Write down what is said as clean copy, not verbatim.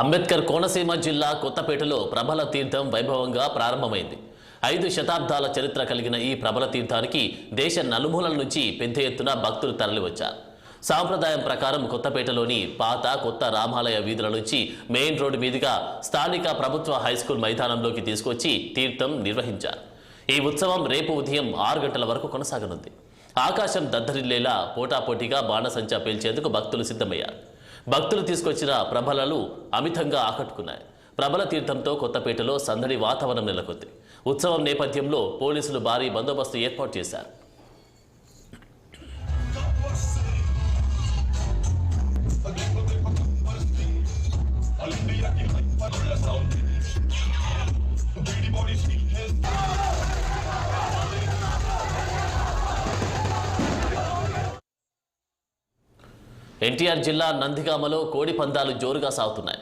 అంబేద్కర్ కోనసీమ జిల్లా కొత్తపేటలో ప్రబల తీర్థం వైభవంగా ప్రారంభమైంది. 5 శతాబ్దాల చరిత్ర కలిగిన ఈ ప్రబల తీర్థానికి దేశ నలుమూలల నుంచి పెద్ద ఎత్తున భక్తులు తరలివచ్చారు. సాంప్రదాయం ప్రకారం కొత్తపేటలోని పాత కొత్త రామాలయ వీధుల నుంచి మెయిన్ రోడ్డు మీదుగా స్థానిక ప్రభుత్వ హైస్కూల్ మైదానంలోకి తీసుకొచ్చి తీర్థం నిర్వహించారు. ఈ ఉత్సవం రేపు ఉదయం 6 గంటల వరకు కొనసాగనుంది. ఆకాశం దద్దరిల్లేలా పోటాపోటీగా బాణసంచా పేల్చేందుకు భక్తులు సిద్ధమయ్యారు. భక్తులు తీసుకొచ్చిన ప్రభలలు అమితంగా ఆకట్టుకున్నాయి. ప్రబల తీర్థంతో కొత్తపేటలో సందడి వాతావరణం నెలకొంది. ఉత్సవం నేపథ్యంలో పోలీసులు భారీ బందోబస్తు ఏర్పాటు చేశారు. ఎన్టీఆర్ జిల్లా నందిగామలో కోడి పందాలు జోరుగా సాగుతున్నాయి.